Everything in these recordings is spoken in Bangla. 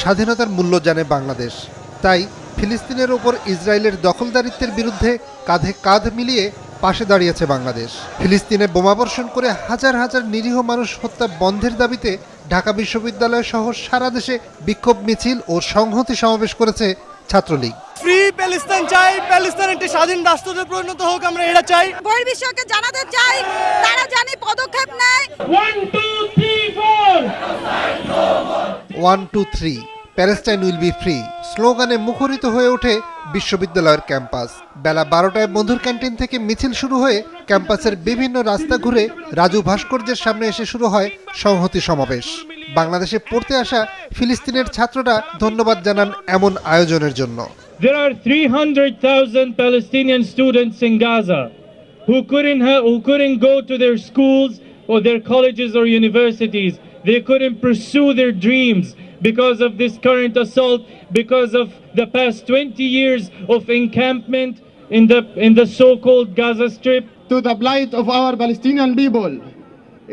স্বাধীনতার মূল্য জানে বাংলাদেশ, তাই ফিলিস্তিনের ওপর ইসরায়েলের দখলদারিত্বের বিরুদ্ধে কাঁধে কাঁধ মিলিয়ে পাশে দাঁড়িয়েছে বাংলাদেশ। ফিলিস্তিনে বোমাবর্ষণ করে হাজার হাজার নিরীহ মানুষ হত্যা বন্ধের দাবিতে ঢাকা বিশ্ববিদ্যালয় সহ সারা দেশে বিক্ষোভ মিছিল ও সংহতি সমাবেশ করেছে ছাত্রলীগ। ফ্রি প্যালেস্তাইন চাই, প্যালেস্তাইন একটি স্বাধীন রাষ্ট্রে পরিণত হোক, আমরা এটা চাই। বহির্বিশ্বকে জানাতে চাই তারা জানি পদক্ষেপ নেয়। 1 2 3 প্যালেস্টাইন উইল বি ফ্রি স্লোগানে মুখরিত হয়ে ওঠে বিশ্ববিদ্যালয়ের ক্যাম্পাস। বেলা 12টায় মধুর ক্যান্টিন থেকে মিছিল শুরু হয়ে ক্যাম্পাসের বিভিন্ন রাস্তা ঘুরে রাজু ভাস্কর্যের সামনে এসে শুরু হয় সংহতি সমাবেশ। বাংলাদেশে পড়তে আসা ফিলিস্তিনের ছাত্ররা ধন্যবাদ জানান এমন আয়োজনের জন্য। There are 300,000 Palestinian students in Gaza who couldn't go to their schools or their colleges or universities. They couldn't pursue their dreams because of this current assault, because of the past 20 years of encampment in the so-called Gaza Strip. To the plight of our Palestinian people,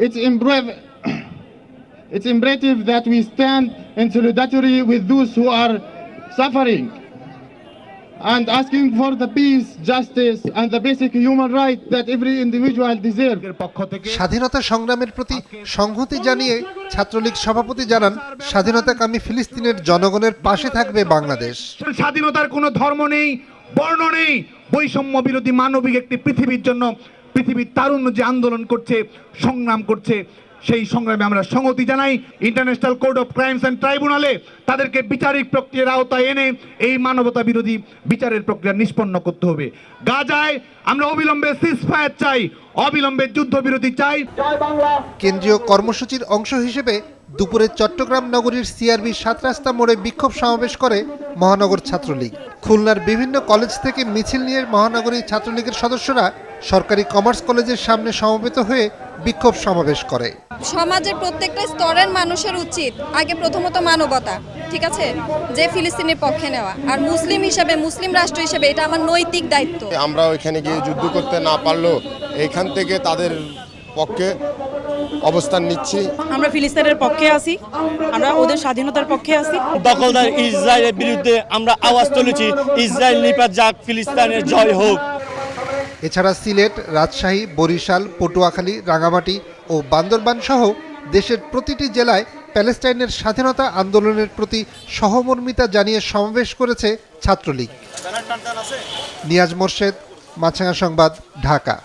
it's imperative that we stand in solidarity with those who are suffering and asking for the peace, justice and the basic human right that every individual deserves. স্বাধীনতা সংগ্রামের প্রতি সংহতি জানিয়ে ছাত্রলীগ সভাপতি জানান, স্বাধীনতাকামী ফিলিস্তিনের জনগণের পাশে থাকবে বাংলাদেশ। স্বাধীনতার কোনো ধর্ম নেই, বর্ণ নেই, বৈষম্য বিরোধী মানবিক একটি পৃথিবীর জন্য পৃথিবীর তারুণ্য যে আন্দোলন করছে, সংগ্রাম করছে, সেই সংগ্রামে আমরা সংহতি জানাই। International court of crimes and ট্রাইব্যুনালে তাদেরকে বিচারিক প্রক্রিয়ার আওতায় এনে এই মানবতা বিরোধী বিচারের প্রক্রিয়া নিষ্পন্ন করতে হবে। গাজায় আমরা অবিলম্বে সিজফায়ার চাই, অবিলম্বে যুদ্ধবিরতি চাই। কেন্দ্রীয় কর্মসূচির অংশ হিসেবে দুপুরে চট্টগ্রাম নগরীর সিআরবি 7 রাস্তা মোড়ে বিক্ষোভ সমাবেশ করে মহানগর ছাত্রলীগ। খুলনার বিভিন্ন কলেজ থেকে মিছিল নিয়ে মহানগরী ছাত্রলীগের সদস্যরা সরকারি কমার্স কলেজের সামনে সমবেত হয়ে বিক্ষোভ সমাবেশ করে। সমাজের প্রত্যেকটা স্তরের মানুষের উচিত আগে প্রথমত মানবতা, ঠিক আছে, যে ফিলিস্তিনের পক্ষে নেওয়া, আর মুসলিম হিসেবে, মুসলিম রাষ্ট্র হিসেবে এটা আমার নৈতিক দায়িত্ব। আমরা ওইখানে গিয়ে যুদ্ধ করতে না পারলেও এখান থেকে তাদের পক্ষে অবস্থান নিচ্ছি। আমরা ফিলিস্তিনের পক্ষে আছি, আমরা ওদের স্বাধীনতার পক্ষে আছি। দখলদার ইসরায়েলের বিরুদ্ধে আমরা আওয়াজ তুলেছি, ইসরায়েল নিপাত যাক, ফিলিস্তিনের জয় হোক। এছাড়া সিলেট, রাজশাহী, বরিশাল, পটুয়াখালী, রাঙামাটি ও বান্দরবান সহ দেশের প্রতিটি জেলায় প্যালেস্টাইনের স্বাধীনতা আন্দোলনের প্রতি সহমর্মিতা জানিয়ে সমাবেশ করেছে ছাত্রলীগ। নিয়াজ মোর্শেদ, মাছরাঙা সংবাদ, ঢাকা।